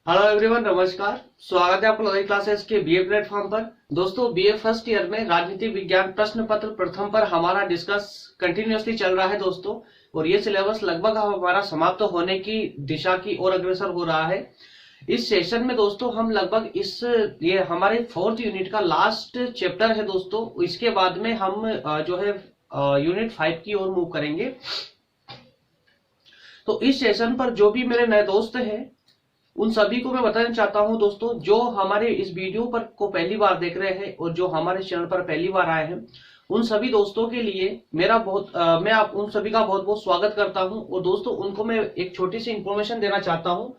Hello everyone, नमस्कार। स्वागत है आपका लॉजिक क्लासेस के बीए प्लेटफॉर्म पर। दोस्तों, बीए फर्स्ट ईयर में राजनीति विज्ञान प्रश्न पत्र प्रथम पर हमारा डिस्कस कंटिन्यूअसली चल रहा है दोस्तों, और ये सिलेबस लगभग हमारा समाप्त होने की दिशा की ओर अग्रसर हो रहा है। इस सेशन में दोस्तों हम लगभग ये हमारे फोर्थ यूनिट का लास्ट चैप्टर है दोस्तों। इसके बाद में हम जो है यूनिट 5 की ओर मूव करेंगे। तो इस सेशन पर जो भी मेरे नए दोस्त हैं उन सभी को मैं बताना चाहता हूं दोस्तों, जो हमारे इस वीडियो पर को पहली बार देख रहे हैं और जो हमारे चैनल पर पहली बार आए हैं, उन सभी दोस्तों के लिए मैं आप उन सभी का बहुत बहुत स्वागत करता हूं। और दोस्तों, उनको मैं एक छोटी सी इंफॉर्मेशन देना चाहता हूं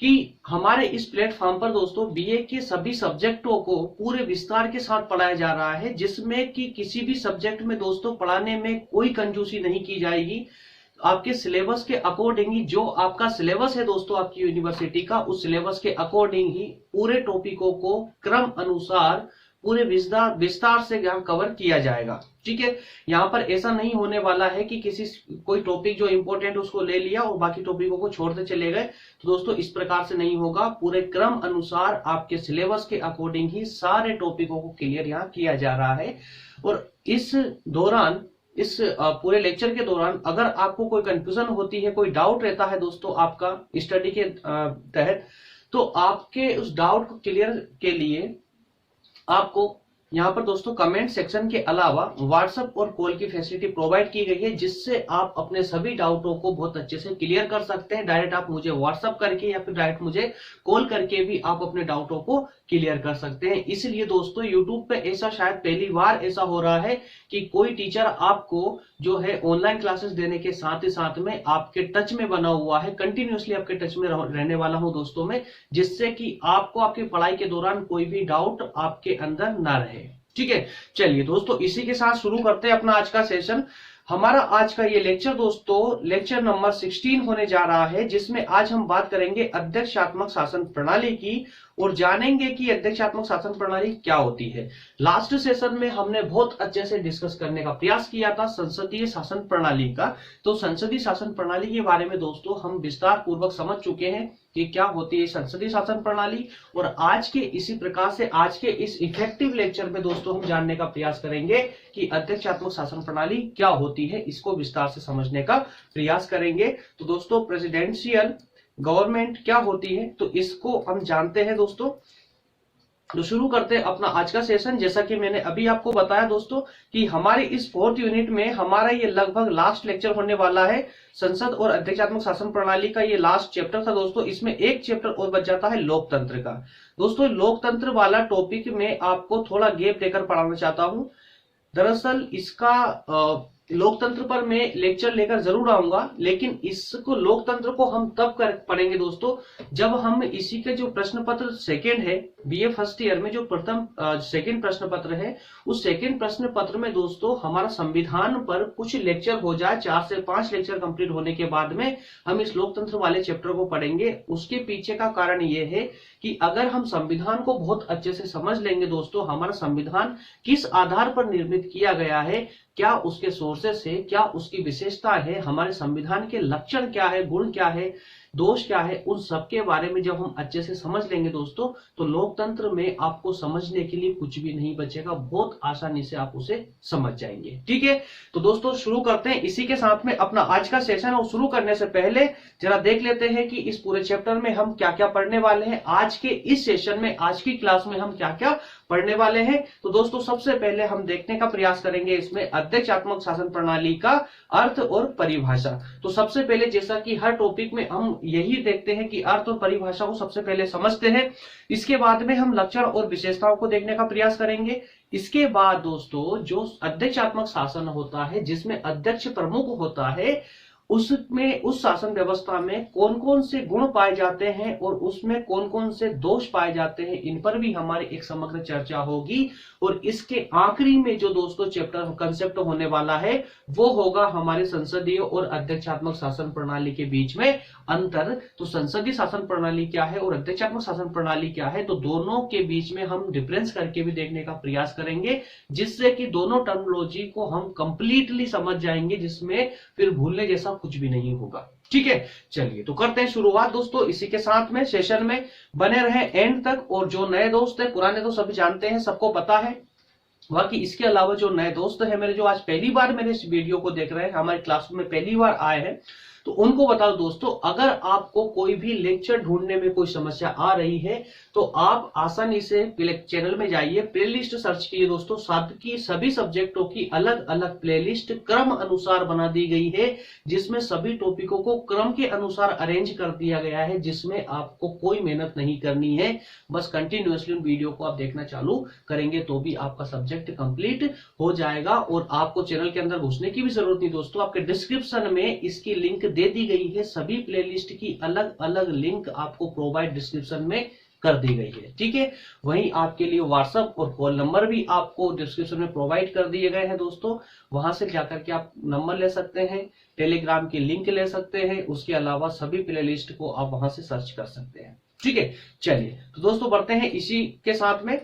कि हमारे इस प्लेटफॉर्म पर दोस्तों बीए के सभी सब्जेक्टों को पूरे विस्तार के साथ पढ़ाया जा रहा है, जिसमें कि किसी भी सब्जेक्ट में दोस्तों पढ़ाने में कोई कंजूसी नहीं की जाएगी। आपके सिलेबस के अकॉर्डिंग ही, जो आपका सिलेबस है दोस्तों आपकी यूनिवर्सिटी का, उस सिलेबस के अकॉर्डिंग ही पूरे टॉपिकों को क्रम अनुसार पूरे विस्तार से यहाँ कवर किया जाएगा। ठीक है, यहाँ पर ऐसा नहीं होने वाला है कि कोई टॉपिक जो इंपॉर्टेंट उसको ले लिया और बाकी टॉपिकों को छोड़ते चले गए। तो दोस्तों इस प्रकार से नहीं होगा। पूरे क्रम अनुसार आपके सिलेबस के अकॉर्डिंग ही सारे टॉपिकों को क्लियर यहाँ किया जा रहा है। और इस पूरे लेक्चर के दौरान अगर आपको कोई कंफ्यूजन होती है, कोई डाउट रहता है दोस्तों आपका स्टडी के तहत, तो आपके उस डाउट को क्लियर के लिए आपको यहाँ पर दोस्तों कमेंट सेक्शन के अलावा व्हाट्सएप और कॉल की फैसिलिटी प्रोवाइड की गई है, जिससे आप अपने सभी डाउटों को बहुत अच्छे से क्लियर कर सकते हैं। डायरेक्ट आप मुझे व्हाट्सएप करके या फिर डायरेक्ट मुझे कॉल करके भी आप अपने डाउटों को क्लियर कर सकते हैं। इसलिए दोस्तों यूट्यूब पे ऐसा शायद पहली बार ऐसा हो रहा है कि कोई टीचर आपको जो है ऑनलाइन क्लासेस देने के साथ ही साथ में आपके टच में बना हुआ है, कंटिन्यूअसली आपके टच में रहने वाला हूं दोस्तों मैं, जिससे कि आपको आपकी पढ़ाई के दौरान कोई भी डाउट आपके अंदर ना रहे। ठीक है, चलिए दोस्तों इसी के साथ शुरू करते हैं अपना आज का सेशन। हमारा आज का ये लेक्चर दोस्तों लेक्चर नंबर 16 होने जा रहा है, जिसमें आज हम बात करेंगे अध्यक्षात्मक शासन प्रणाली की और जानेंगे कि अध्यक्षात्मक शासन प्रणाली क्या होती है। लास्ट सेशन में हमने बहुत अच्छे से डिस्कस करने का प्रयास किया था संसदीय शासन प्रणाली का। तो संसदीय शासन प्रणाली के बारे में दोस्तों हम विस्तार पूर्वक समझ चुके हैं कि क्या होती है संसदीय शासन प्रणाली। और आज के इसी प्रकार से आज के इस इफेक्टिव लेक्चर में दोस्तों हम जानने का प्रयास करेंगे कि अध्यक्षात्मक शासन प्रणाली क्या होती है, इसको विस्तार से समझने का प्रयास करेंगे। तो दोस्तों प्रेसिडेंशियल गवर्नमेंट क्या होती है, तो इसको हम जानते हैं दोस्तों। तो शुरू करते हैं अपना आज का सेशन। जैसा कि मैंने अभी आपको बताया दोस्तों कि हमारे इस फोर्थ यूनिट में हमारा ये लगभग लास्ट लेक्चर होने वाला है। संसद और अध्यक्षात्मक शासन प्रणाली का ये लास्ट चैप्टर था दोस्तों। इसमें एक चैप्टर और बच जाता है लोकतंत्र का। दोस्तों लोकतंत्र वाला टॉपिक में आपको थोड़ा गैप देकर पढ़ाना चाहता हूं। दरअसल इसका लोकतंत्र पर मैं लेक्चर लेकर जरूर आऊंगा, लेकिन इसको लोकतंत्र को हम तब पढ़ेंगे दोस्तों जब हम इसी के जो प्रश्न पत्र सेकेंड है बीए फर्स्ट ईयर में, जो प्रथम सेकेंड प्रश्न पत्र है, उस सेकेंड प्रश्न पत्र में दोस्तों हमारा संविधान पर कुछ लेक्चर हो जाए। 4 से 5 लेक्चर कंप्लीट होने के बाद में हम इस लोकतंत्र वाले चैप्टर को पढ़ेंगे। उसके पीछे का कारण ये है कि अगर हम संविधान को बहुत अच्छे से समझ लेंगे दोस्तों, हमारा संविधान किस आधार पर निर्मित किया गया है, क्या उसके सोर्सेस है, क्या उसकी विशेषता है, हमारे संविधान के लक्षण क्या है, गुण क्या है, दोष क्या है, उन सब के बारे में जब हम अच्छे से समझ लेंगे दोस्तों, तो लोकतंत्र में आपको समझने के लिए कुछ भी नहीं बचेगा। बहुत आसानी से आप उसे समझ जाएंगे। ठीक है, तो दोस्तों शुरू करते हैं इसी के साथ में अपना आज का सेशन। और शुरू करने से पहले जरा देख लेते हैं कि इस पूरे चैप्टर में हम क्या क्या पढ़ने वाले हैं। आज के इस सेशन में, आज की क्लास में हम क्या क्या पढ़ने वाले हैं। तो दोस्तों सबसे पहले हम देखने का प्रयास करेंगे इसमें अध्यक्षात्मक शासन प्रणाली का अर्थ और परिभाषा। तो सबसे पहले, जैसा कि हर टॉपिक में हम यही देखते हैं कि अर्थ और परिभाषा को सबसे पहले समझते हैं। इसके बाद में हम लक्षण और विशेषताओं को देखने का प्रयास करेंगे। इसके बाद दोस्तों जो अध्यक्षात्मक शासन होता है, जिसमें अध्यक्ष प्रमुख होता है, उसमें उस शासन व्यवस्था में कौन कौन से गुण पाए जाते हैं और उसमें कौन कौन से दोष पाए जाते हैं, इन पर भी हमारी एक समग्र चर्चा होगी। और इसके आखिरी में जो दोस्तों चैप्टर कंसेप्ट होने वाला है वो होगा हमारे संसदीय और अध्यक्षात्मक शासन प्रणाली के बीच में अंतर। तो संसदीय शासन प्रणाली क्या है और अध्यक्षात्मक शासन प्रणाली क्या है, तो दोनों के बीच में हम डिफरेंस करके भी देखने का प्रयास करेंगे, जिससे कि दोनों टर्मिनोलॉजी को हम कंप्लीटली समझ जाएंगे, जिसमें फिर भूलने जैसा कुछ भी नहीं होगा। ठीक है, चलिए तो करते हैं शुरुआत दोस्तों। इसी के साथ में सेशन में बने रहे एंड तक, और जो नए दोस्त है, पुराने तो सभी जानते हैं, सबको पता है। बाकी इसके अलावा जो नए दोस्त है मेरे, जो आज पहली बार मेरे इस वीडियो को देख रहे हैं, हमारे क्लासरूम में पहली बार आए हैं, तो उनको बता दो दोस्तों, अगर आपको कोई भी लेक्चर ढूंढने में कोई समस्या आ रही है तो आप आसानी से चैनल में जाइए, प्लेलिस्ट सर्च कीजिए दोस्तों। सभी सब्जेक्टों की अलग अलग प्लेलिस्ट क्रम अनुसार बना दी गई है, जिसमें सभी टॉपिकों को क्रम के अनुसार अरेंज कर दिया गया है, जिसमें आपको कोई मेहनत नहीं करनी है। बस कंटिन्यूअसली उन वीडियो को आप देखना चालू करेंगे तो भी आपका सब्जेक्ट कंप्लीट हो जाएगा। और आपको चैनल के अंदर घुसने की भी जरूरत नहीं दोस्तों, आपके डिस्क्रिप्शन में इसकी लिंक दे दी गई है। सभी प्लेलिस्ट की अलग अलग लिंक आपको प्रोवाइड डिस्क्रिप्शन में कर दी गई है। ठीक है, वहीं आपके लिए व्हाट्सएप और कॉल नंबर भी आपको डिस्क्रिप्शन में प्रोवाइड कर दिए गए हैं दोस्तों। वहां से जाकर के आप नंबर ले सकते हैं, टेलीग्राम की लिंक ले सकते हैं, उसके अलावा सभी प्लेलिस्ट को आप वहां से सर्च कर सकते हैं। ठीक है, चलिए तो दोस्तों बढ़ते हैं, इसी के साथ में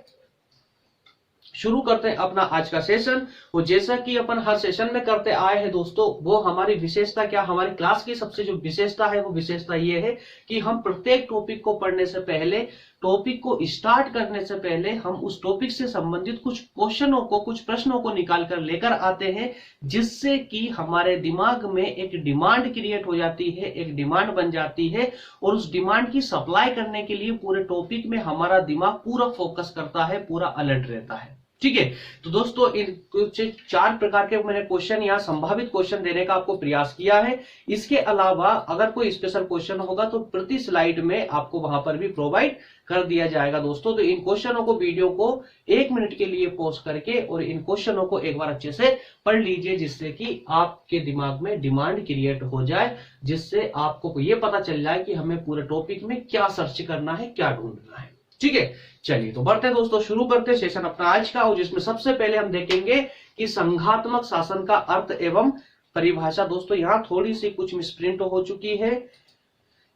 शुरू करते हैं अपना आज का सेशन। वो जैसा कि अपन हर सेशन में करते आए हैं दोस्तों, वो हमारी विशेषता क्या, हमारी क्लास की सबसे जो विशेषता है वो विशेषता ये है कि हम प्रत्येक टॉपिक को पढ़ने से पहले, टॉपिक को स्टार्ट करने से पहले, हम उस टॉपिक से संबंधित कुछ क्वेश्चनों को, कुछ प्रश्नों को निकाल कर लेकर आते हैं, जिससे कि हमारे दिमाग में एक डिमांड क्रिएट हो जाती है, एक डिमांड बन जाती है, और उस डिमांड की सप्लाई करने के लिए पूरे टॉपिक में हमारा दिमाग पूरा फोकस करता है, पूरा अलर्ट रहता है। ठीक है, तो दोस्तों इन कुछ 4 प्रकार के मैंने क्वेश्चन या संभावित क्वेश्चन देने का आपको प्रयास किया है। इसके अलावा अगर कोई स्पेशल क्वेश्चन होगा तो प्रति स्लाइड में आपको वहां पर भी प्रोवाइड कर दिया जाएगा दोस्तों। तो इन क्वेश्चनों को, वीडियो को 1 मिनट के लिए पॉज करके और इन क्वेश्चनों को एक बार अच्छे से पढ़ लीजिए, जिससे कि आपके दिमाग में डिमांड क्रिएट हो जाए, जिससे आपको ये पता चल जाए कि हमें पूरे टॉपिक में क्या सर्च करना है, क्या ढूंढना है। ठीक है, चलिए तो बढ़ते हैं दोस्तों, शुरू करते हैं सेशन अपना आज का, और जिसमें सबसे पहले हम देखेंगे कि संघात्मक शासन का अर्थ एवं परिभाषा। दोस्तों यहां थोड़ी सी कुछ मिसप्रिंट हो चुकी है,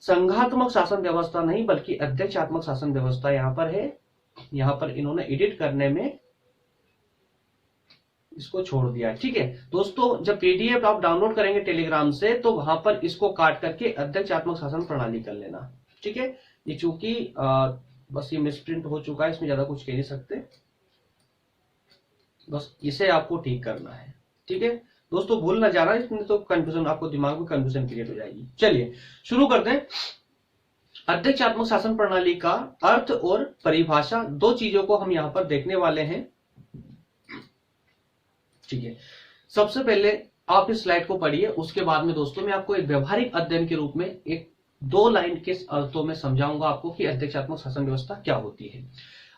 संघात्मक शासन व्यवस्था नहीं बल्कि अध्यक्षात्मक शासन व्यवस्था यहां पर है। यहां पर इन्होंने एडिट करने में इसको छोड़ दिया। ठीक है दोस्तों, जब पीडीएफ आप डाउनलोड करेंगे टेलीग्राम से, तो वहां पर इसको काट करके अध्यक्षात्मक शासन प्रणाली कर लेना। ठीक है, ये चूंकि बस ये मिसप्रिंट हो चुका है, इसमें ज्यादा कुछ कह नहीं सकते, बस इसे आपको ठीक करना है। ठीक है दोस्तों, भूल ना जाना, इसमें तो कंफ्यूजन, आपको दिमाग में कंफ्यूजन क्रिएट हो जाएगी। चलिए शुरू करते हैं। अध्यक्षात्मक शासन प्रणाली का अर्थ और परिभाषा, 2 चीजों को हम यहां पर देखने वाले हैं। ठीक है, सबसे पहले आप इस स्लाइड को पढ़िए, उसके बाद में दोस्तों मैं आपको एक व्यवहारिक अध्ययन के रूप में एक 2 लाइन के अर्थों में समझाऊंगा आपको कि अध्यक्षात्मक शासन व्यवस्था क्या होती है।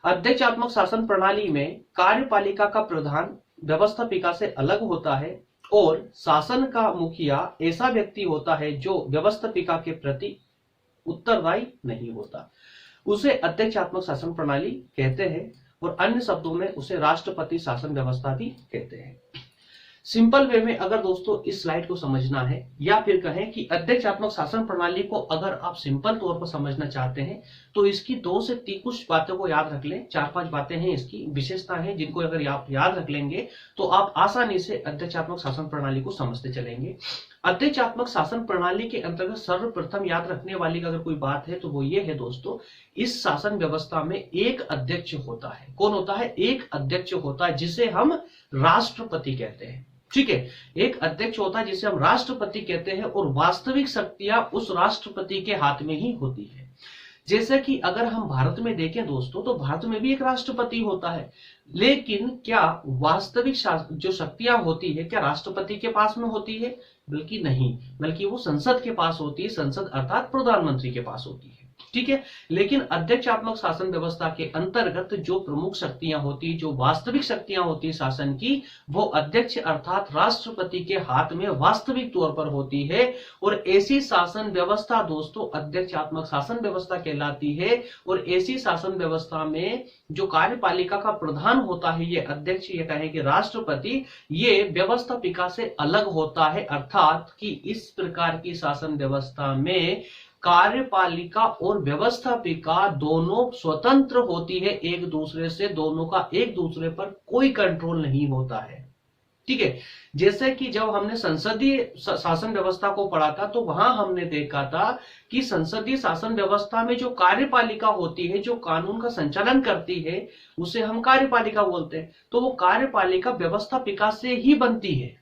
अध्यक्षात्मक शासन प्रणाली में कार्यपालिका का प्रधान व्यवस्थापिका से अलग होता है, और शासन का मुखिया ऐसा व्यक्ति होता है जो व्यवस्थापिका के प्रति उत्तरदायी नहीं होता। उसे अध्यक्षात्मक शासन प्रणाली कहते हैं, और अन्य शब्दों में उसे राष्ट्रपति शासन व्यवस्था भी कहते हैं। सिंपल वे में अगर दोस्तों इस स्लाइड को समझना है, या फिर कहें कि अध्यक्षात्मक शासन प्रणाली को अगर आप सिंपल तौर पर समझना चाहते हैं, तो इसकी 2 से 3 कुछ बातों को याद रख लें। 4-5 बातें हैं, इसकी विशेषता है, जिनको अगर आप याद रख लेंगे तो आप आसानी से अध्यक्षात्मक शासन प्रणाली को समझते चलेंगे। अध्यक्षात्मक शासन प्रणाली के अंतर्गत सर्वप्रथम याद रखने वाली अगर कोई बात है तो वो ये है दोस्तों, इस शासन व्यवस्था में एक अध्यक्ष होता है। कौन होता है? एक अध्यक्ष होता है, जिसे हम राष्ट्रपति कहते हैं। ठीक है, एक अध्यक्ष होता है जिसे हम राष्ट्रपति कहते हैं, और वास्तविक शक्तियां उस राष्ट्रपति के हाथ में ही होती है। जैसे कि अगर हम भारत में देखें दोस्तों, तो भारत में भी एक राष्ट्रपति होता है, लेकिन क्या वास्तविक जो शक्तियां होती है क्या राष्ट्रपति के पास में होती है? बल्कि नहीं, बल्कि वो संसद के पास होती है। संसद अर्थात प्रधानमंत्री के पास होती है। ठीक है, लेकिन अध्यक्षात्मक शासन व्यवस्था के अंतर्गत जो प्रमुख शक्तियां होती, जो वास्तविक शक्तियां होती शासन की, वो अध्यक्ष अर्थात राष्ट्रपति के हाथ में वास्तविक तौर पर होती है। और ऐसी शासन व्यवस्था दोस्तों अध्यक्षात्मक शासन व्यवस्था कहलाती है। और ऐसी शासन व्यवस्था में जो कार्यपालिका का प्रधान होता है, ये अध्यक्ष, ये कहें कि राष्ट्रपति, ये व्यवस्थापिका से अलग होता है। अर्थात कि इस प्रकार की शासन व्यवस्था में कार्यपालिका और व्यवस्थापिका दोनों स्वतंत्र होती है एक दूसरे से, दोनों का एक दूसरे पर कोई कंट्रोल नहीं होता है। ठीक है। जैसे कि जब हमने संसदीय शासन व्यवस्था को पढ़ा था तो वहां हमने देखा था कि संसदीय शासन व्यवस्था में जो कार्यपालिका होती है, जो कानून का संचालन करती है, उसे हम कार्यपालिका बोलते हैं। तो वो कार्यपालिका व्यवस्थापिका से ही बनती है,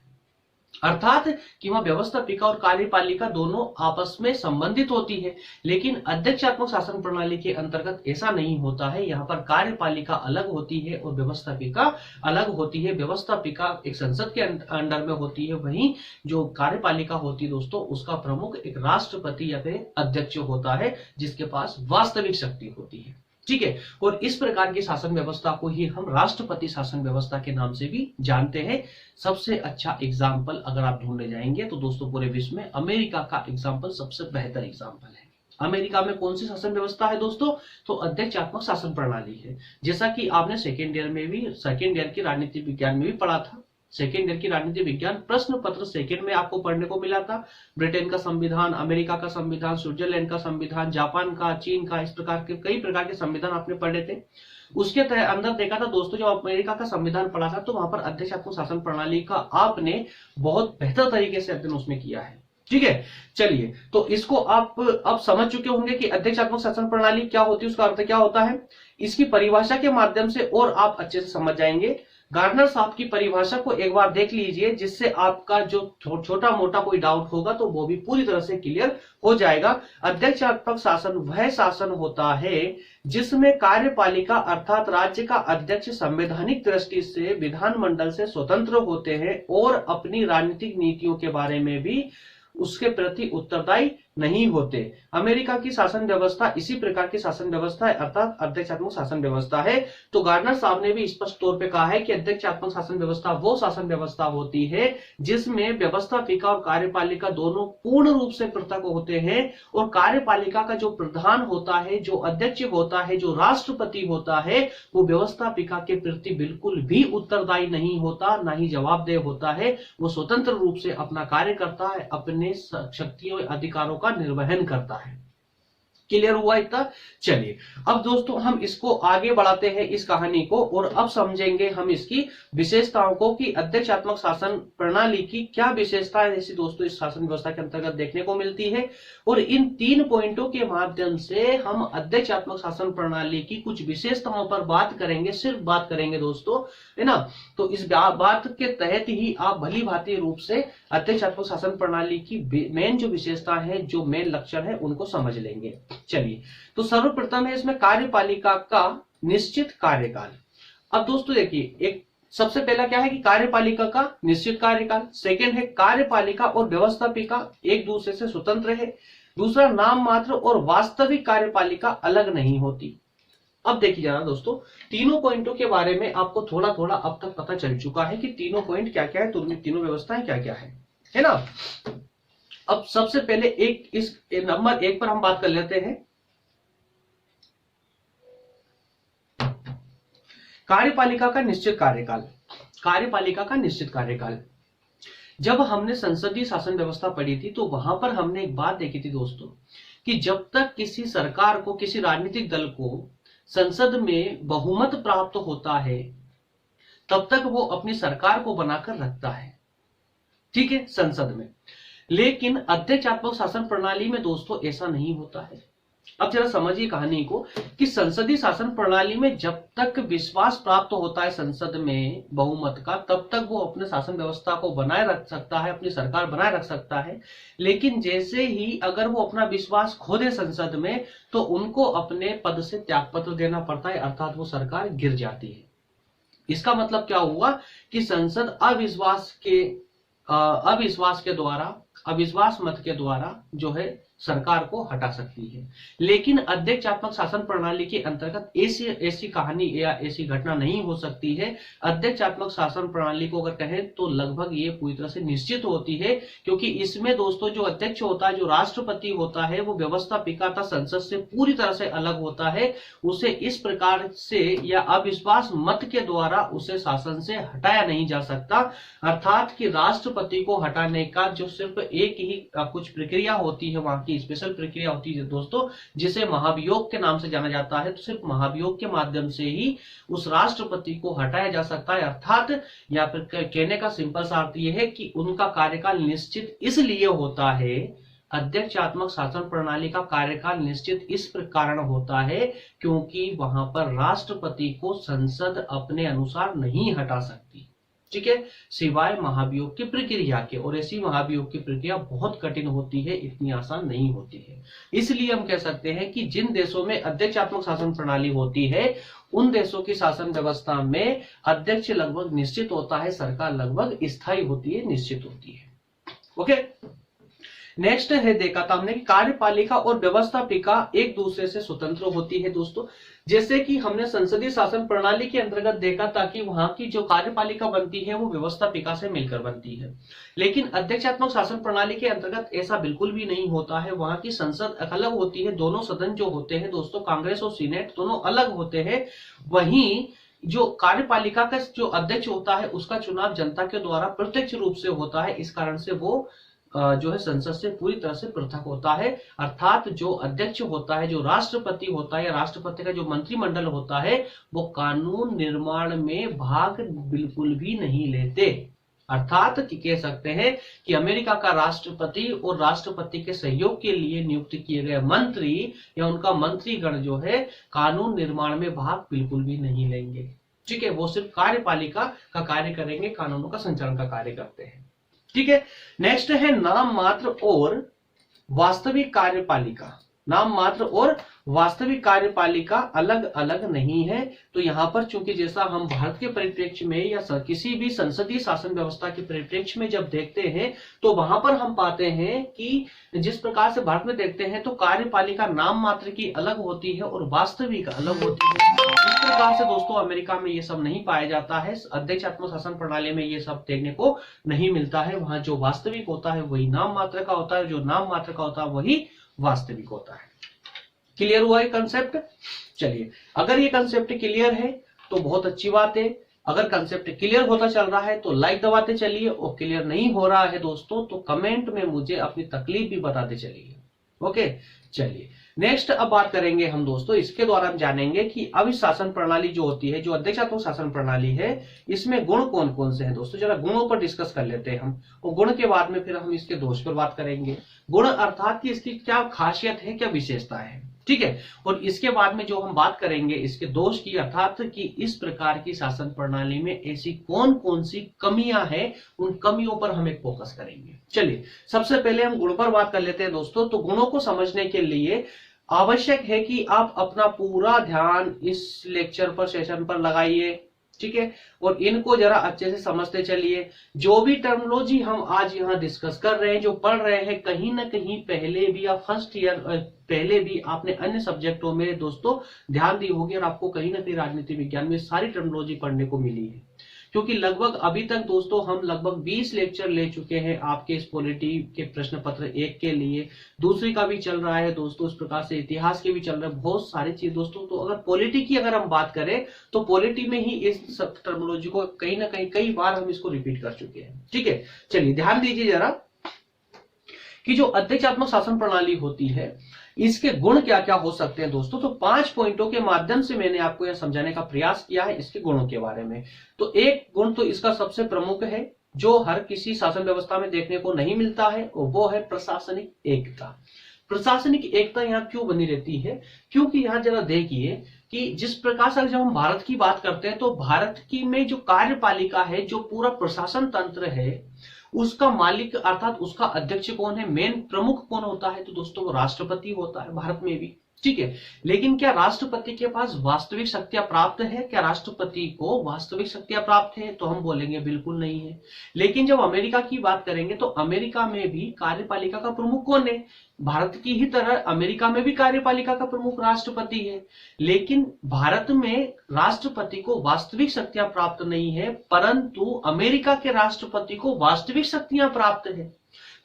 अर्थात कि वह व्यवस्थापिका और कार्यपालिका दोनों आपस में संबंधित होती है। लेकिन अध्यक्षात्मक शासन प्रणाली के अंतर्गत ऐसा नहीं होता है। यहाँ पर कार्यपालिका अलग होती है और व्यवस्थापिका अलग होती है। व्यवस्थापिका एक संसद के अंडर में होती है, वहीं जो कार्यपालिका होती है दोस्तों, उसका प्रमुख एक राष्ट्रपति या फिर अध्यक्ष होता है, जिसके पास वास्तविक शक्ति होती है। ठीक है। और इस प्रकार की शासन व्यवस्था को ही हम राष्ट्रपति शासन व्यवस्था के नाम से भी जानते हैं। सबसे अच्छा एग्जाम्पल अगर आप ढूंढने जाएंगे तो दोस्तों पूरे विश्व में अमेरिका का एग्जाम्पल सबसे बेहतर एग्जाम्पल है। अमेरिका में कौन सी शासन व्यवस्था है दोस्तों? तो अध्यक्षात्मक शासन प्रणाली है। जैसा कि आपने सेकेंड ईयर की राजनीति विज्ञान में भी पढ़ा था। सेकेंड ईयर की राजनीति विज्ञान प्रश्न पत्र सेकेंड में आपको पढ़ने को मिला था। ब्रिटेन का संविधान, अमेरिका का संविधान, स्विट्जरलैंड का संविधान, जापान का, चीन का, इस प्रकार के कई प्रकार के संविधान आपने पढ़े थे। उसके अंदर देखा था दोस्तों, जब अमेरिका का संविधान पढ़ा था तो वहां पर अध्यक्षात्मक शासन प्रणाली का आपने बहुत बेहतर तरीके से अध्ययन उसमें किया है। ठीक है। चलिए, तो इसको आप अब समझ चुके होंगे कि अध्यक्षात्मक शासन प्रणाली क्या होती है, उसका अर्थ क्या होता है। इसकी परिभाषा के माध्यम से और आप अच्छे से समझ जाएंगे। गार्डनर साहब की परिभाषा को एक बार देख लीजिए, जिससे आपका जो छोटा मोटा कोई डाउट होगा तो वो भी पूरी तरह से क्लियर हो जाएगा। अध्यक्षात्मक शासन वह शासन होता है जिसमें कार्यपालिका अर्थात राज्य का अध्यक्ष संवैधानिक दृष्टि से विधानमंडल से स्वतंत्र होते हैं और अपनी राजनीतिक नीतियों के बारे में भी उसके प्रति उत्तरदायी नहीं होते। अमेरिका की शासन व्यवस्था इसी प्रकार की शासन व्यवस्था है, अर्थात अध्यक्षात्मक शासन व्यवस्था है। तो गार्डनर साहब ने भी स्पष्ट तौर पे कहा है कि अध्यक्षात्मक शासन व्यवस्था वो शासन व्यवस्था होती है जिसमें व्यवस्थापिका और कार्यपालिका दोनों पूर्ण रूप से पृथक होते हैं और कार्यपालिका का जो प्रधान होता है, जो अध्यक्ष होता है, जो राष्ट्रपति होता है, वो व्यवस्थापिका के प्रति बिल्कुल भी उत्तरदायी नहीं होता, ना ही जवाबदेह होता है। वो स्वतंत्र रूप से अपना कार्य करता है, अपने शक्तियों अधिकारों का निर्वहन करता है। क्लियर हुआ इतना? चलिए, अब दोस्तों हम इसको आगे बढ़ाते हैं इस कहानी को, और अब समझेंगे हम इसकी विशेषताओं को कि अध्यक्षात्मक शासन प्रणाली की क्या विशेषताएं ऐसी दोस्तों इस शासन व्यवस्था के अंतर्गत देखने को मिलती है। और इन 3 पॉइंटों के माध्यम से हम अध्यक्षात्मक शासन प्रणाली की कुछ विशेषताओं पर बात करेंगे, सिर्फ बात करेंगे दोस्तों, है ना। तो इस बात के तहत ही आप भली भांति रूप से अध्यक्षात्मक शासन प्रणाली की मेन जो विशेषता है, जो मेन लक्षण है, उनको समझ लेंगे। चलिए, तो सर्वप्रथम है इसमें कार्यपालिका का निश्चित कार्यकाल। अब दोस्तों देखिए, एक सबसे पहला क्या है कि कार्यपालिका का निश्चित कार्यकाल। सेकंड है कार्यपालिका और व्यवस्थापिका एक दूसरे से स्वतंत्र है। दूसरा, नाम मात्र और वास्तविक कार्यपालिका अलग नहीं होती। अब देखिए जरा दोस्तों, तीनों पॉइंटों के बारे में आपको थोड़ा थोड़ा अब तक पता चल चुका है कि तीनों पॉइंट क्या क्या है, तीनों व्यवस्थाएं क्या क्या है ना। अब सबसे पहले इस नंबर 1 पर हम बात कर लेते हैं, कार्यपालिका का निश्चित कार्यकाल। कार्यपालिका का निश्चित कार्यकाल, जब हमने संसदीय शासन व्यवस्था पढ़ी थी तो वहां पर हमने एक बात देखी थी दोस्तों, कि जब तक किसी सरकार को, किसी राजनीतिक दल को संसद में बहुमत प्राप्त होता है, तब तक वो अपनी सरकार को बनाकर रखता है। ठीक है, संसद में। लेकिन अध्यक्षात्मक शासन प्रणाली में दोस्तों ऐसा नहीं होता है। अब जरा समझिए कहानी को कि संसदीय शासन प्रणाली में जब तक विश्वास प्राप्त होता है संसद में बहुमत का, तब तक वो अपने शासन व्यवस्था को बनाए रख सकता है, अपनी सरकार बनाए रख सकता है। लेकिन जैसे ही अगर वो अपना विश्वास खो दे संसद में, तो उनको अपने पद से त्यागपत्र देना पड़ता है, अर्थात वो सरकार गिर जाती है। इसका मतलब क्या हुआ कि संसद अविश्वास मत के द्वारा जो है सरकार को हटा सकती है। लेकिन अध्यक्षात्मक शासन प्रणाली के अंतर्गत ऐसी कहानी या ऐसी घटना नहीं हो सकती है। अध्यक्षात्मक शासन प्रणाली को अगर कहें तो लगभग ये पूरी तरह से निश्चित होती है, क्योंकि इसमें दोस्तों जो अध्यक्ष होता है, जो राष्ट्रपति होता है, वो व्यवस्थापिका तथा संसद से पूरी तरह से अलग होता है। उसे इस प्रकार से या अविश्वास मत के द्वारा उसे शासन से हटाया नहीं जा सकता। अर्थात कि राष्ट्रपति को हटाने का जो सिर्फ एक ही कुछ प्रक्रिया होती है वहां की स्पेशल प्रक्रिया होती है दोस्तों, जिसे महाभियोग के नाम से जाना जाता है। तो सिर्फ महाभियोग के माध्यम से ही उस राष्ट्रपति को हटाया जा सकता है, अर्थात या फिर कहने का सिंपल सा अर्थ यह है कि उनका कार्यकाल निश्चित इसलिए होता है, अध्यक्षात्मक शासन प्रणाली का कार्यकाल निश्चित इस कारण होता है क्योंकि वहां पर राष्ट्रपति को संसद अपने अनुसार नहीं हटा सकती, ठीक है, सिवाय महाभियोग की प्रक्रिया के। और ऐसी महाभियोग की प्रक्रिया बहुत कठिन होती है, इतनी आसान नहीं होती है। इसलिए हम कह सकते हैं कि जिन देशों में अध्यक्षात्मक शासन प्रणाली होती है उन देशों की शासन व्यवस्था में अध्यक्ष लगभग निश्चित होता है, सरकार लगभग स्थायी होती है, निश्चित होती है। ओके, नेक्स्ट है देखा था हमने कि कार्यपालिका और व्यवस्थापिका एक दूसरे से स्वतंत्र होती है दोस्तों। जैसे कि हमने संसदीय शासन प्रणाली के अंतर्गत देखा था कि वहां की जो कार्यपालिका बनती है वो व्यवस्थापिका से मिलकर बनती है, लेकिन अध्यक्षात्मक शासन प्रणाली के अंतर्गत ऐसा बिल्कुल भी नहीं होता है। वहां की संसद अलग होती है, दोनों सदन जो होते हैं दोस्तों, कांग्रेस और सीनेट दोनों अलग होते हैं। वहीं जो कार्यपालिका का जो अध्यक्ष होता है उसका चुनाव जनता के द्वारा प्रत्यक्ष रूप से होता है, इस कारण से वो जो है संसद से पूरी तरह से पृथक होता है। अर्थात जो अध्यक्ष होता है, जो राष्ट्रपति होता है या राष्ट्रपति का जो मंत्रिमंडल होता है वो कानून निर्माण में भाग बिल्कुल भी नहीं लेते। अर्थात कि कह सकते हैं कि अमेरिका का राष्ट्रपति और राष्ट्रपति के सहयोग के लिए नियुक्त किए गए मंत्री या उनका मंत्रीगण जो है कानून निर्माण में भाग बिल्कुल भी नहीं लेंगे, ठीक है, वो सिर्फ कार्यपालिका का कार्य करेंगे, कानूनों का संचालन का कार्य करते हैं, ठीक है। नेक्स्ट है नाम मात्र और वास्तविक कार्यपालिका। नाम मात्र और वास्तविक कार्यपालिका अलग अलग नहीं है। तो यहां पर चूंकि जैसा हम भारत के परिप्रेक्ष्य में या किसी भी संसदीय शासन व्यवस्था के परिप्रेक्ष्य में जब देखते हैं तो वहां पर हम पाते हैं कि जिस प्रकार से भारत में देखते हैं तो कार्यपालिका नाम मात्र की अलग होती है और वास्तविक अलग होती है। इस प्रकार से दोस्तों अमेरिका में ये सब नहीं पाया जाता है, अध्यक्षात्मक शासन प्रणाली में ये सब देखने को नहीं मिलता है। वहां जो वास्तविक होता है वही नाम मात्र का होता है, जो नाम मात्र का होता है वही वास्तविक होता है। क्लियर हुआ ये कंसेप्ट? चलिए, अगर ये कंसेप्ट क्लियर है तो बहुत अच्छी बात है। अगर कंसेप्ट क्लियर होता चल रहा है तो लाइक दबाते चलिए, और क्लियर नहीं हो रहा है दोस्तों तो कमेंट में मुझे अपनी तकलीफ भी बताते चलिए। ओके, चलिए नेक्स्ट अब बात करेंगे हम दोस्तों, इसके द्वारा हम जानेंगे कि अब इस शासन प्रणाली जो होती है, जो अध्यक्षात्मक शासन प्रणाली है, इसमें गुण कौन कौन से हैं दोस्तों। जरा गुणों पर डिस्कस कर लेते हैं हम, और गुण के बाद में फिर हम इसके दोष पर बात करेंगे। गुण अर्थात कि इसकी क्या खासियत है, क्या विशेषता है, ठीक है। और इसके बाद में जो हम बात करेंगे इसके दोष की, अर्थात कि इस प्रकार की शासन प्रणाली में ऐसी कौन कौन सी कमियां हैं, उन कमियों पर हम एक फोकस करेंगे। चलिए सबसे पहले हम गुण पर बात कर लेते हैं दोस्तों। तो गुणों को समझने के लिए आवश्यक है कि आप अपना पूरा ध्यान इस लेक्चर पर, सेशन पर लगाइए, ठीक है, और इनको जरा अच्छे से समझते चलिए। जो भी टर्मिनोलॉजी हम आज यहाँ डिस्कस कर रहे हैं, जो पढ़ रहे हैं, कहीं ना कहीं पहले भी या फर्स्ट ईयर पहले भी आपने अन्य सब्जेक्टों में दोस्तों ध्यान दी होगी, और आपको कहीं ना कहीं राजनीति विज्ञान में सारी टर्मिनोलॉजी पढ़ने को मिली है। क्योंकि लगभग अभी तक दोस्तों हम लगभग 20 लेक्चर ले चुके हैं आपके इस पॉलिटी के प्रश्न पत्र 1 के लिए, दूसरी का भी चल रहा है दोस्तों, इस प्रकार से इतिहास के भी चल रहे हैं, बहुत सारी चीज दोस्तों। तो अगर पॉलिटी की अगर हम बात करें तो पॉलिटी में ही इस टर्मिनोलॉजी को कहीं ना कहीं कई बार हम इसको रिपीट कर चुके हैं, ठीक है। चलिए ध्यान दीजिए जरा कि जो अध्यक्षात्मक शासन प्रणाली होती है इसके गुण क्या क्या हो सकते हैं दोस्तों। तो 5 पॉइंटों के माध्यम से मैंने आपको यह समझाने का प्रयास किया है इसके गुणों के बारे में। तो एक गुण तो इसका सबसे प्रमुख है, जो हर किसी शासन व्यवस्था में देखने को नहीं मिलता है, और वो है प्रशासनिक एकता। प्रशासनिक एकता यहाँ क्यों बनी रहती है, क्योंकि यहाँ जरा देखिए कि जिस प्रकार से जब हम भारत की बात करते हैं तो भारत की में जो कार्यपालिका है, जो पूरा प्रशासन तंत्र है, उसका मालिक अर्थात उसका अध्यक्ष कौन है, मेन प्रमुख कौन होता है, तो दोस्तों वो राष्ट्रपति होता है भारत में भी, ठीक है। लेकिन क्या राष्ट्रपति के पास वास्तविक शक्तियां प्राप्त है, क्या राष्ट्रपति को वास्तविक शक्तियां प्राप्त है, तो हम बोलेंगे बिल्कुल नहीं है। लेकिन जब अमेरिका की बात करेंगे तो अमेरिका में भी कार्यपालिका का प्रमुख कौन है, भारत की ही तरह अमेरिका में भी कार्यपालिका का प्रमुख राष्ट्रपति है। लेकिन भारत में राष्ट्रपति को वास्तविक शक्तियां प्राप्त नहीं है, परंतु अमेरिका के राष्ट्रपति को वास्तविक शक्तियां प्राप्त है।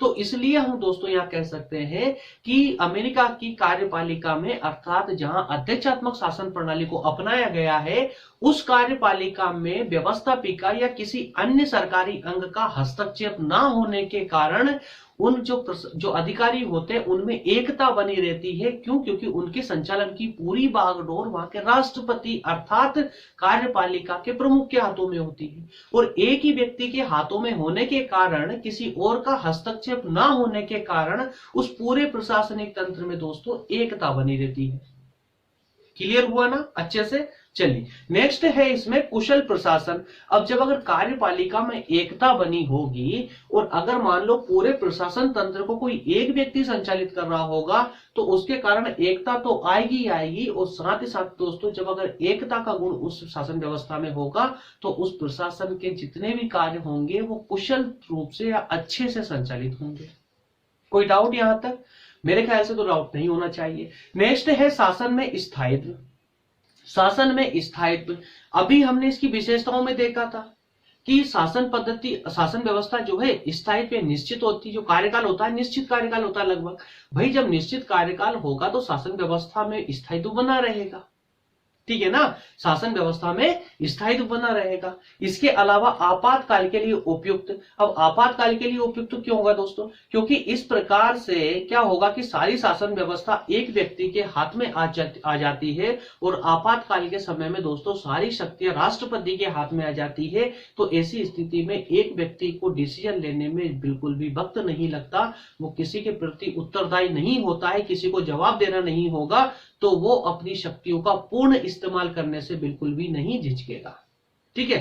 तो इसलिए हम दोस्तों यहां कह सकते हैं कि अमेरिका की कार्यपालिका में, अर्थात जहां अध्यक्षात्मक शासन प्रणाली को अपनाया गया है, उस कार्यपालिका में व्यवस्थापिका या किसी अन्य सरकारी अंग का हस्तक्षेप ना होने के कारण उन जो अधिकारी होते हैं उनमें एकता बनी रहती है। क्यों? क्योंकि उनके संचालन की पूरी बागडोर वहां के राष्ट्रपति अर्थात कार्यपालिका के प्रमुख के हाथों में होती है। और एक ही व्यक्ति के हाथों में होने के कारण, किसी और का हस्तक्षेप ना होने के कारण उस पूरे प्रशासनिक तंत्र में दोस्तों एकता बनी रहती है। क्लियर हुआ ना अच्छे से? चलिए नेक्स्ट है इसमें कुशल प्रशासन। अब जब अगर कार्यपालिका में एकता बनी होगी और अगर मान लो पूरे प्रशासन तंत्र को कोई एक व्यक्ति संचालित कर रहा होगा तो उसके कारण एकता तो आएगी ही आएगी, और साथ ही साथ दोस्तों जब अगर एकता का गुण उस शासन व्यवस्था में होगा तो उस प्रशासन के जितने भी कार्य होंगे वो कुशल रूप से या अच्छे से संचालित होंगे। कोई डाउट यहां तक? मेरे ख्याल से तो डाउट नहीं होना चाहिए। नेक्स्ट है शासन में स्थायित्व। शासन में स्थायित्व, अभी हमने इसकी विशेषताओं में देखा था कि शासन पद्धति, शासन व्यवस्था जो है स्थायित्व निश्चित होती है। जो कार्यकाल होता है निश्चित कार्यकाल होता है लगभग। भाई जब निश्चित कार्यकाल होगा तो शासन व्यवस्था में स्थायित्व बना रहेगा, ठीक है ना? शासन व्यवस्था में स्थायित्व बना रहेगा। इसके अलावा आपातकाल के लिए उपयुक्त। अब आपातकाल के लिए उपयुक्त क्यों होगा दोस्तों? क्योंकि इस प्रकार से क्या होगा कि सारी शासन व्यवस्था एक व्यक्ति के हाथ में आ जाती है, और आपातकाल के समय में दोस्तों सारी शक्तियां राष्ट्रपति के हाथ में आ जाती है। तो ऐसी स्थिति में एक व्यक्ति को डिसीजन लेने में बिल्कुल भी वक्त नहीं लगता, वो किसी के प्रति उत्तरदायी नहीं होता है, किसी को जवाब देना नहीं होगा, तो वो अपनी शक्तियों का पूर्ण इस्तेमाल करने से बिल्कुल भी नहीं झिझकेगा। ठीक है,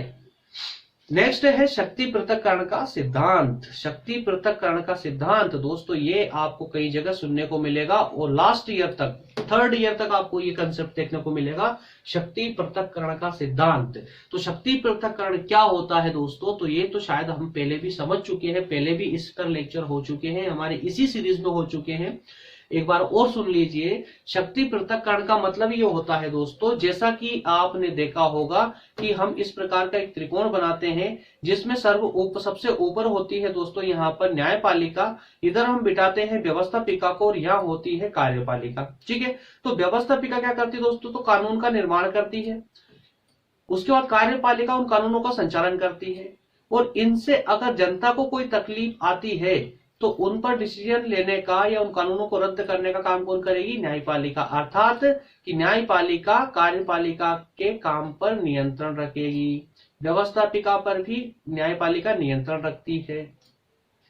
नेक्स्ट है शक्ति पृथक्करण का सिद्धांत। शक्ति पृथक्करण का सिद्धांत दोस्तों ये आपको कई जगह सुनने को मिलेगा, और लास्ट ईयर तक, थर्ड ईयर तक आपको ये कंसेप्ट देखने को मिलेगा, शक्ति पृथक्करण का सिद्धांत। तो शक्ति पृथक्करण क्या होता है दोस्तों? तो ये तो शायद हम पहले भी समझ चुके हैं, पहले भी इस पर लेक्चर हो चुके हैं, हमारे इसी सीरीज में हो चुके हैं। एक बार और सुन लीजिए। शक्ति पृथक्करण का मतलब ये होता है दोस्तों, जैसा कि आपने देखा होगा कि हम इस प्रकार का एक त्रिकोण बनाते हैं जिसमें सबसे ऊपर होती है दोस्तों यहाँ पर न्यायपालिका, इधर हम बिठाते हैं व्यवस्थापिका को, और यहाँ होती है कार्यपालिका। ठीक है, तो व्यवस्थापिका क्या करती है दोस्तों? तो कानून का निर्माण करती है। उसके बाद कार्यपालिका उन कानूनों का संचालन करती है, और इनसे अगर जनता को कोई तकलीफ आती है तो उन पर डिसीजन लेने का या उन कानूनों को रद्द करने का काम कौन करेगी? न्यायपालिका। अर्थात कि न्यायपालिका कार्यपालिका के काम पर नियंत्रण रखेगी, व्यवस्थापिका पर भी न्यायपालिका नियंत्रण रखती है।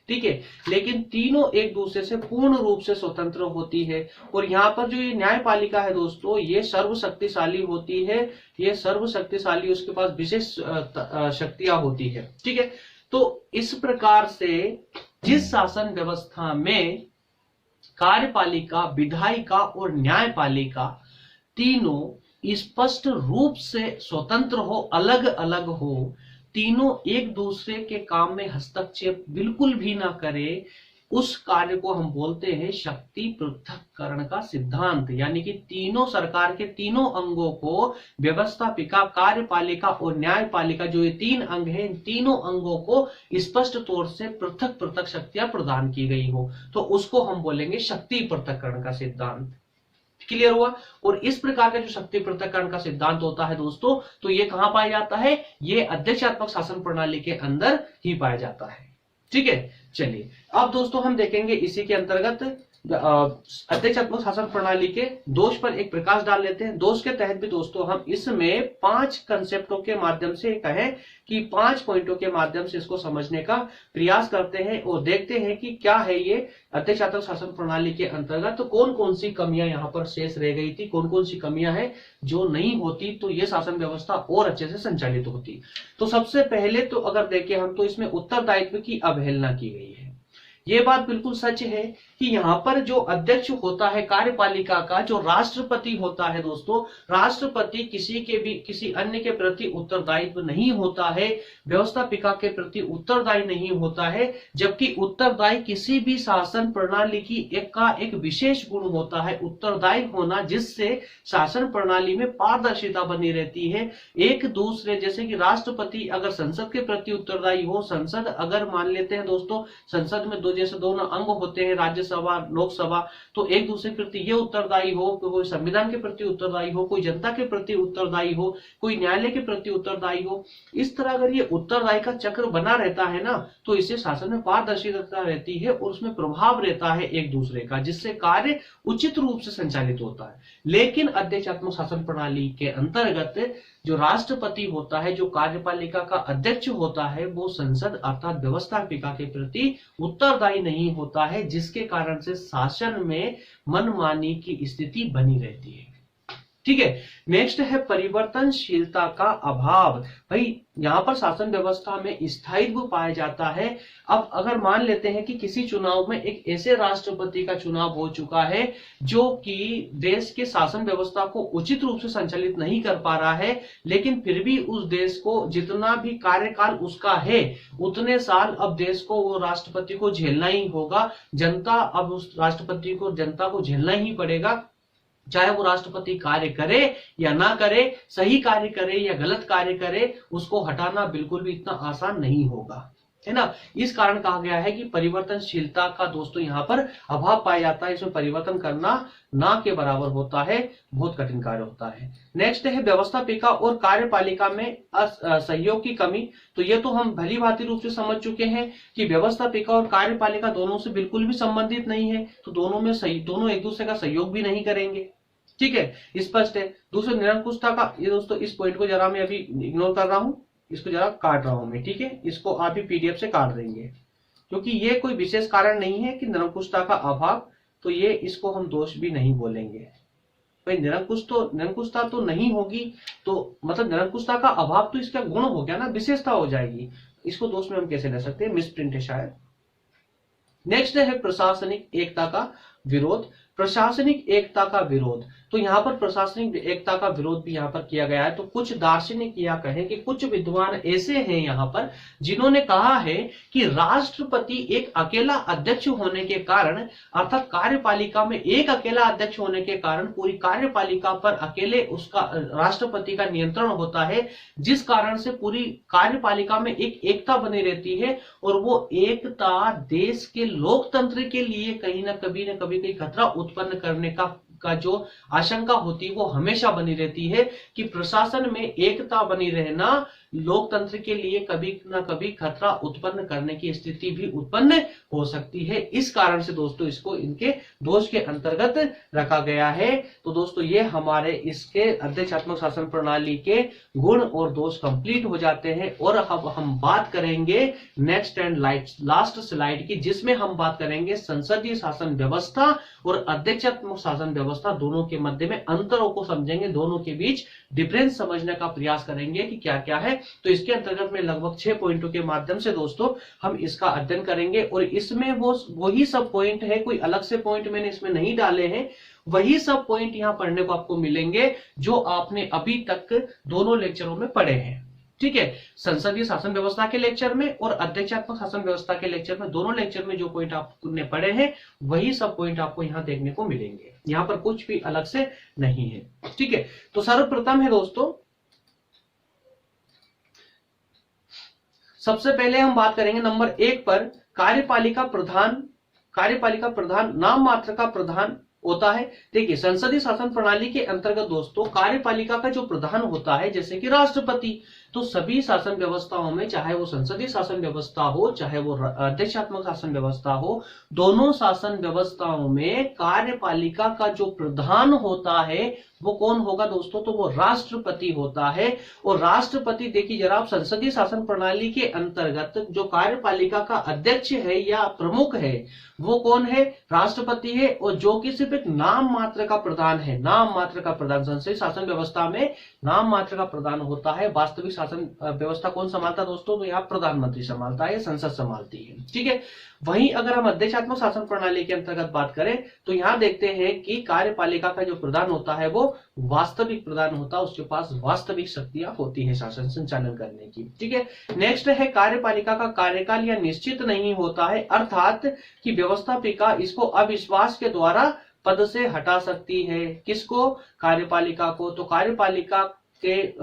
ठीक है, लेकिन तीनों एक दूसरे से पूर्ण रूप से स्वतंत्र होती है। और यहाँ पर जो ये न्यायपालिका है दोस्तों ये सर्वशक्तिशाली होती है, ये सर्वशक्तिशाली, उसके पास विशेष शक्तियां होती है। ठीक है, तो इस प्रकार से जिस शासन व्यवस्था में कार्यपालिका, विधायिका और न्यायपालिका तीनों स्पष्ट रूप से स्वतंत्र हो, अलग अलग हो, तीनों एक दूसरे के काम में हस्तक्षेप बिल्कुल भी ना करे, उस कार्य को हम बोलते हैं शक्ति पृथक्करण का सिद्धांत। यानी कि तीनों सरकार के तीनों अंगों को, व्यवस्थापिका, कार्यपालिका और न्यायपालिका, जो ये तीन अंग हैं, इन तीनों अंगों को स्पष्ट तौर से पृथक पृथक शक्तियां प्रदान की गई हो, तो उसको हम बोलेंगे शक्ति पृथक्करण का सिद्धांत। क्लियर हुआ? और इस प्रकार का जो शक्ति पृथक्करण का सिद्धांत होता है दोस्तों, तो ये कहां पाया जाता है? ये अध्यक्षात्मक शासन प्रणाली के अंदर ही पाया जाता है। ठीक है, चलिए अब दोस्तों हम देखेंगे इसी के अंतर्गत अध्यक्षात्मक शासन प्रणाली के दोष पर एक प्रकाश डाल लेते हैं। दोष के तहत भी दोस्तों हम इसमें 5 कंसेप्टों के माध्यम से, कहें कि 5 पॉइंटों के माध्यम से इसको समझने का प्रयास करते हैं और देखते हैं कि क्या है ये अध्यक्षात्मक शासन प्रणाली के अंतर्गत तो कौन कौन सी कमियां यहाँ पर शेष रह गई थी, कौन कौन सी कमियां हैं जो नहीं होती तो ये शासन व्यवस्था और अच्छे से संचालित होती। तो सबसे पहले तो अगर देखें हम तो इसमें उत्तरदायित्व की अवहेलना की गई है। ये बात बिल्कुल सच है कि यहाँ पर जो अध्यक्ष होता है कार्यपालिका का, जो राष्ट्रपति होता है दोस्तों, राष्ट्रपति किसी अन्य के प्रति उत्तरदायित्व नहीं होता है, व्यवस्थापिका के प्रति उत्तरदायी नहीं होता है, जबकि उत्तरदायी किसी भी शासन प्रणाली की एक विशेष गुण होता है उत्तरदायी होना, जिससे शासन प्रणाली में पारदर्शिता बनी रहती है। एक दूसरे, जैसे कि राष्ट्रपति अगर संसद के प्रति उत्तरदायी हो, संसद अगर मान लेते हैं दोस्तों संसद में जैसे दोनों अंग होते हैं, राज्यसभा लोकसभा, तो एक दूसरे के प्रति ये उत्तरदायी हो, कोई संविधान के प्रति उत्तरदायी हो, कोई जनता के प्रति उत्तरदायी हो, कोई न्यायालय के प्रति उत्तरदायी हो। इस तरह अगर ये उत्तरदायी का चक्र बना रहता है ना, तो इससे शासन में पारदर्शिता रहती है और उसमें प्रभाव रहता है एक दूसरे का, जिससे कार्य उचित रूप से संचालित होता है। लेकिन अध्यक्षात्मक शासन प्रणाली के अंतर्गत जो राष्ट्रपति होता है, जो कार्यपालिका का अध्यक्ष होता है, वो संसद अर्थात व्यवस्थापिका के प्रति उत्तरदायी नहीं होता है, जिसके कारण से शासन में मनमानी की स्थिति बनी रहती है। ठीक है, नेक्स्ट है परिवर्तनशीलता का अभाव। भाई यहां पर शासन व्यवस्था में स्थायित्व पाया जाता है। अब अगर मान लेते हैं कि किसी चुनाव में एक ऐसे राष्ट्रपति का चुनाव हो चुका है जो कि देश के शासन व्यवस्था को उचित रूप से संचालित नहीं कर पा रहा है, लेकिन फिर भी उस देश को जितना भी कार्यकाल उसका है उतने साल अब देश को वो राष्ट्रपति को झेलना ही होगा। जनता अब उस राष्ट्रपति को, जनता को झेलना ही पड़ेगा, चाहे वो राष्ट्रपति कार्य करे या ना करे, सही कार्य करे या गलत कार्य करे, उसको हटाना बिल्कुल भी इतना आसान नहीं होगा, है ना। इस कारण कहा गया है कि परिवर्तनशीलता का दोस्तों यहाँ पर अभाव पाया जाता है। इसमें परिवर्तन करना ना के बराबर होता है, बहुत कठिन कार्य होता है। नेक्स्ट है व्यवस्थापिका और कार्यपालिका में सहयोग की कमी। तो ये तो हम भली भांति रूप से समझ चुके हैं कि व्यवस्थापिका और कार्यपालिका दोनों से बिल्कुल भी संबंधित नहीं है, तो दोनों एक दूसरे का सहयोग भी नहीं करेंगे। ठीक है, स्पष्ट है। दूसरे निरंकुशता का, ये दोस्तों इस पॉइंट को जरा मैं अभी इग्नोर कर रहा हूं, इसको जरा काट रहा हूं मैं। ठीक है, इसको आप ही पीडीएफ से काट देंगे, क्योंकि ये कोई विशेष कारण नहीं है कि निरंकुशता का अभाव, तो ये इसको हम दोष भी नहीं बोलेंगे। भाई निरंकुशता तो नहीं होगी, तो मतलब निरंकुशता का अभाव तो इसका गुण हो गया ना, विशेषता हो जाएगी, इसको दोष में हम कैसे ले सकते हैं, मिसप्रिंट है शायद। नेक्स्ट है प्रशासनिक एकता का विरोध। प्रशासनिक एकता का विरोध, तो यहाँ पर प्रशासनिक एकता का विरोध भी यहाँ पर किया गया है। तो कुछ दार्शनिक या कहें कि कुछ विद्वान ऐसे हैं यहाँ पर जिन्होंने कहा है कि राष्ट्रपति एक अकेला अध्यक्ष होने के कारण, अर्थात कार्यपालिका में एक अकेला अध्यक्ष होने के कारण पूरी कार्यपालिका पर अकेले उसका राष्ट्रपति का नियंत्रण होता है, जिस कारण से पूरी कार्यपालिका में एक एकता बनी रहती है, और वो एकता देश के लोकतंत्र के लिए कहीं ना कभी खतरा उत्पन्न करने का जो आशंका होती है वो हमेशा बनी रहती है कि प्रशासन में एकता बनी रहना लोकतंत्र के लिए कभी ना कभी खतरा उत्पन्न करने की स्थिति भी उत्पन्न हो सकती है। इस कारण से दोस्तों इसको इनके दोष के अंतर्गत रखा गया है। तो दोस्तों ये हमारे इसके अध्यक्षात्मक शासन प्रणाली के गुण और दोष कंप्लीट हो जाते हैं। और अब हम बात करेंगे नेक्स्ट एंड लास्ट स्लाइड की, जिसमें हम बात करेंगे संसदीय शासन व्यवस्था और अध्यक्षात्मक शासन व्यवस्था, दोनों के मध्य में अंतरों को समझेंगे, दोनों के बीच डिफरेंस समझने का प्रयास करेंगे कि क्या क्या है। तो इसके अंतर्गत में लगभग 6 पॉइंटों के माध्यम से दोस्तों हम इसका अध्ययन करेंगे, और इसमें वही सब पॉइंट है, कोई अलग से पॉइंट मैंने इसमें नहीं डाले हैं, वही सब पॉइंट यहां पढ़ने को आपको मिलेंगे जो आपने अभी तक दोनों लेक्चरों में पढ़े हैं। ठीक है, संसदीय शासन व्यवस्था के लेक्चर में और अध्यक्षात्मक शासन व्यवस्था के लेक्चर में, दोनों लेक्चर में जो पॉइंट आपने पढ़े हैं वही सब पॉइंट आपको यहां देखने को मिलेंगे, यहां पर कुछ भी अलग से नहीं है। ठीक है, तो सर्वप्रथम है दोस्तों, सबसे पहले हम बात करेंगे नंबर 1 पर कार्यपालिका प्रधान नाम मात्र का प्रधान होता है। देखिए संसदीय शासन प्रणाली के अंतर्गत दोस्तों कार्यपालिका का जो प्रधान होता है, जैसे कि राष्ट्रपति, तो सभी शासन व्यवस्थाओं में, चाहे वो संसदीय शासन व्यवस्था हो चाहे वो अध्यक्षात्मक शासन व्यवस्था हो, दोनों शासन व्यवस्थाओं में कार्यपालिका का जो प्रधान होता है वो कौन होगा दोस्तों, तो वो राष्ट्रपति होता है। और राष्ट्रपति देखिए जरा, आप संसदीय शासन प्रणाली के अंतर्गत जो कार्यपालिका का अध्यक्ष है या प्रमुख है वो कौन है, राष्ट्रपति है। और जो कि सिर्फ एक नाम मात्र का प्रधान है, नाम मात्र का प्रधान, संसदीय शासन व्यवस्था में नाम मात्र का प्रधान होता है। वास्तविक शासन व्यवस्था कौन संभालता है दोस्तों, तो यहाँ प्रधानमंत्री संभालता है, संसद संभालती है। ठीक है, वहीं अगर हम अध्यक्षात्मक शासन प्रणाली के अंतर्गत बात करें तो यहाँ देखते हैं कि कार्यपालिका का जो प्रधान होता है वो वास्तविक प्रधान होता है, उसके पास वास्तविक शक्तियां होती है शासन संचालन करने की। ठीक है, नेक्स्ट है कार्यपालिका का कार्यकाल या निश्चित नहीं होता है, अर्थात कि व्यवस्थापिका इसको अविश्वास के द्वारा पद से हटा सकती है। किसको, कार्यपालिका को। तो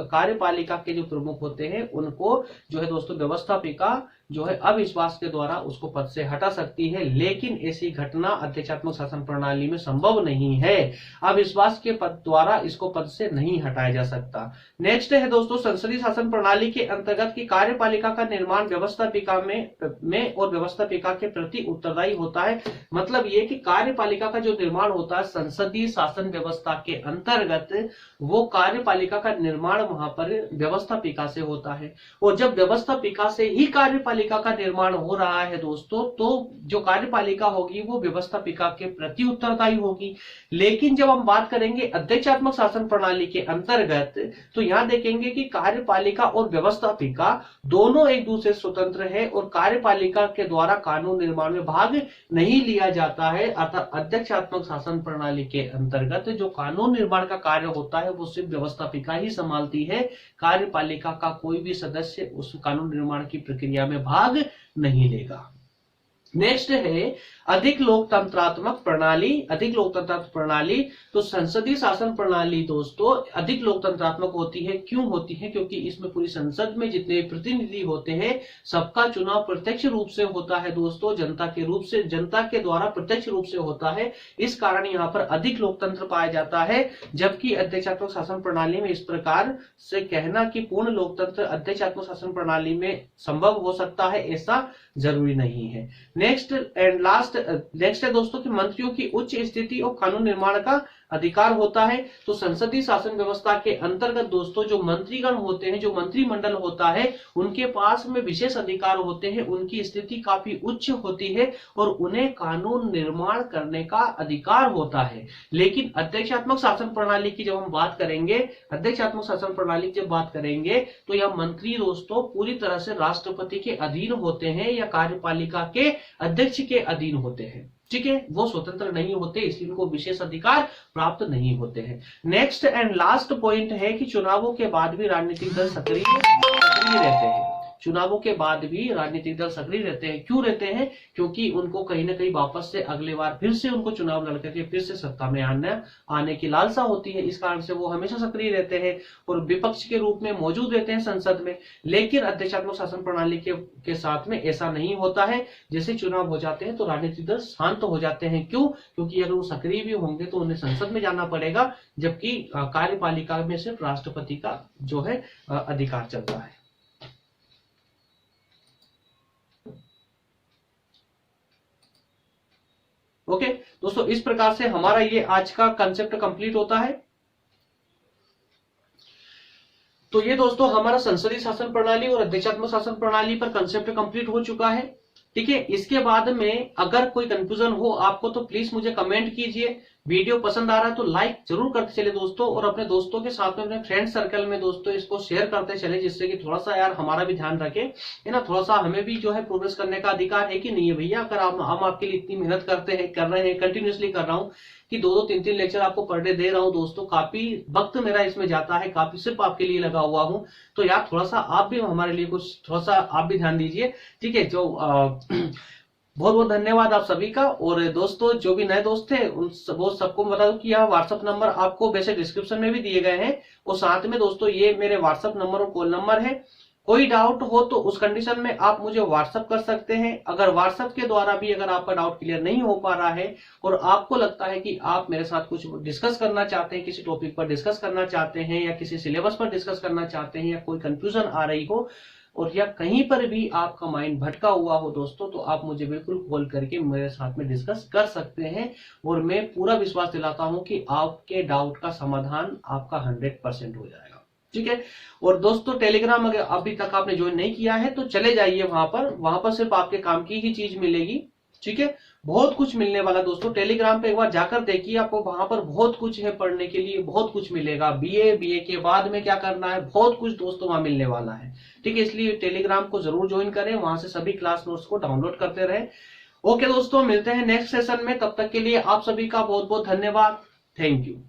कार्यपालिका के जो प्रमुख होते हैं उनको जो है दोस्तों व्यवस्थापिका जो है अविश्वास के द्वारा उसको पद से हटा सकती है, लेकिन ऐसी घटना अध्यक्षात्मक शासन प्रणाली में संभव नहीं है। अविश्वास के पद द्वारा इसको पद से नहीं हटाया जा सकता। नेक्स्ट है दोस्तों, संसदीय शासन प्रणाली के अंतर्गत की कार्यपालिका का निर्माण व्यवस्थापिका में और व्यवस्थापिका के प्रति उत्तरदायी होता है। मतलब ये कि कार्यपालिका का जो निर्माण होता है संसदीय शासन व्यवस्था के अंतर्गत, वो कार्यपालिका का निर्माण वहां पर व्यवस्थापिका से होता है। और जब व्यवस्थापिका से ही कार्यपालिका का निर्माण हो रहा है दोस्तों, तो जो कार्यपालिका होगी वो व्यवस्थापिका के प्रति उत्तरदायी होगी। लेकिन जब हम बात करेंगे अध्यक्षात्मक शासन प्रणाली के अंतर्गत, तो यहां देखेंगे कि कार्यपालिका और व्यवस्थापिका दोनों एक दूसरे स्वतंत्र है और कार्यपालिका के द्वारा कानून निर्माण में भाग नहीं लिया जाता है। अर्थात अध्यक्षात्मक शासन प्रणाली के अंतर्गत जो कानून निर्माण का कार्य होता है वो सिर्फ व्यवस्थापिका ही संभालती है। कार्यपालिका का कोई भी सदस्य उस कानून निर्माण की प्रक्रिया में भाग नहीं लेगा। नेक्स्ट है अधिक लोकतंत्रात्मक प्रणाली। अधिक लोकतंत्रात्मक प्रणाली, तो संसदीय शासन प्रणाली दोस्तों अधिक लोकतंत्रात्मक होती है। क्यों होती है? क्योंकि इसमें पूरी संसद में जितने प्रतिनिधि होते हैं सबका चुनाव प्रत्यक्ष रूप से होता है दोस्तों, जनता के रूप से, जनता के द्वारा प्रत्यक्ष रूप से होता है। इस कारण यहाँ पर अधिक लोकतंत्र पाया जाता है। जबकि अध्यक्षात्मक शासन प्रणाली में इस प्रकार से कहना कि पूर्ण लोकतंत्र अध्यक्षात्मक शासन प्रणाली में संभव हो सकता है, ऐसा जरूरी नहीं है। नेक्स्ट है दोस्तों कि मंत्रियों की उच्च स्थिति और कानून निर्माण का अधिकार होता है। तो संसदीय शासन व्यवस्था के अंतर्गत दोस्तों जो मंत्रीगण होते हैं, जो मंत्रिमंडल होता है, उनके पास में विशेष अधिकार होते हैं, उनकी स्थिति काफी उच्च होती है और उन्हें कानून निर्माण करने का अधिकार होता है। लेकिन अध्यक्षात्मक शासन प्रणाली की जब हम बात करेंगे, अध्यक्षात्मक शासन प्रणाली की जब बात करेंगे तो यह मंत्री दोस्तों पूरी तरह से राष्ट्रपति के अधीन होते हैं या कार्यपालिका के अध्यक्ष के अधीन होते हैं। ठीक है, वो स्वतंत्र नहीं होते, इसलिए उनको विशेष अधिकार प्राप्त नहीं होते हैं। नेक्स्ट एंड लास्ट पॉइंट है कि चुनावों के बाद भी राजनीतिक दल सक्रिय रहते हैं। चुनावों के बाद भी राजनीतिक दल सक्रिय रहते हैं। क्यों रहते हैं? क्योंकि उनको कहीं ना कहीं वापस से अगले बार फिर से उनको चुनाव लड़ करके फिर से सत्ता में आने की लालसा होती है। इस कारण से वो हमेशा सक्रिय रहते हैं और विपक्ष के रूप में मौजूद रहते हैं संसद में। लेकिन अध्यक्षात्मक शासन प्रणाली के साथ में ऐसा नहीं होता है। जैसे चुनाव हो जाते हैं तो राजनीतिक दल शांत हो जाते हैं। क्यों? क्योंकि अगर वो सक्रिय भी होंगे तो उन्हें संसद में जाना पड़ेगा, जबकि कार्यपालिका में सिर्फ राष्ट्रपति का जो है अधिकार चलता है। ओके दोस्तों, इस प्रकार से हमारा ये आज का कंसेप्ट कंप्लीट होता है। तो ये दोस्तों हमारा संसदीय शासन प्रणाली और अध्यक्षात्मक शासन प्रणाली पर कंसेप्ट कंप्लीट हो चुका है। ठीक है, इसके बाद में अगर कोई कंफ्यूजन हो आपको तो प्लीज मुझे कमेंट कीजिए। वीडियो पसंद आ रहा है तो लाइक जरूर करते चले दोस्तों, और अपने दोस्तों के साथ में, अपने फ्रेंड सर्कल में दोस्तों इसको शेयर करते चले, जिससे कि थोड़ा सा यार हमारा भी ध्यान रखे, है ना। थोड़ा सा हमें भी जो है प्रोग्रेस करने का अधिकार है कि नहीं है भैया। अगर हम आपके लिए इतनी मेहनत कर रहे हैं, कंटिन्यूसली कर रहा हूँ कि 2-2, 3-3 लेक्चर आपको पर डे दे रहा हूं दोस्तों, काफी वक्त मेरा इसमें जाता है, काफी सिर्फ आपके लिए लगा हुआ हूं। तो यार थोड़ा सा आप भी हमारे लिए कुछ, थोड़ा सा आप भी ध्यान दीजिए। ठीक है, जो बहुत बहुत धन्यवाद आप सभी का। और दोस्तों जो भी नए दोस्त थे उन सबको बता दूं कि यहाँ व्हाट्सएप नंबर आपको वैसे डिस्क्रिप्शन में भी दिए गए हैं, और साथ में दोस्तों ये मेरे व्हाट्सएप नंबर और कॉल नंबर है। कोई डाउट हो तो उस कंडीशन में आप मुझे व्हाट्सएप कर सकते हैं। अगर व्हाट्सएप के द्वारा भी अगर आपका डाउट क्लियर नहीं हो पा रहा है और आपको लगता है कि आप मेरे साथ कुछ डिस्कस करना चाहते हैं, किसी टॉपिक पर डिस्कस करना चाहते हैं, या किसी सिलेबस पर डिस्कस करना चाहते हैं, या कोई कंफ्यूजन आ रही हो, और या कहीं पर भी आपका माइंड भटका हुआ हो दोस्तों, तो आप मुझे बिल्कुल कॉल करके मेरे साथ में डिस्कस कर सकते हैं। और मैं पूरा विश्वास दिलाता हूं कि आपके डाउट का समाधान आपका 100% हो जाएगा। ठीक है, और दोस्तों टेलीग्राम अगर अभी तक आपने ज्वाइन नहीं किया है तो चले जाइए वहां पर सिर्फ आपके काम की ही चीज मिलेगी। ठीक है, बहुत कुछ मिलने वाला दोस्तों। टेलीग्राम पे एक बार जाकर देखिए, आपको वहां पर बहुत कुछ है पढ़ने के लिए, बहुत कुछ मिलेगा। बीए के बाद में क्या करना है, बहुत कुछ दोस्तों वहां मिलने वाला है। ठीक है, इसलिए टेलीग्राम को जरूर ज्वाइन करें, वहां से सभी क्लास नोट्स को डाउनलोड करते रहे। ओके दोस्तों, मिलते हैं नेक्स्ट सेशन में, तब तक के लिए आप सभी का बहुत बहुत धन्यवाद। Thank you.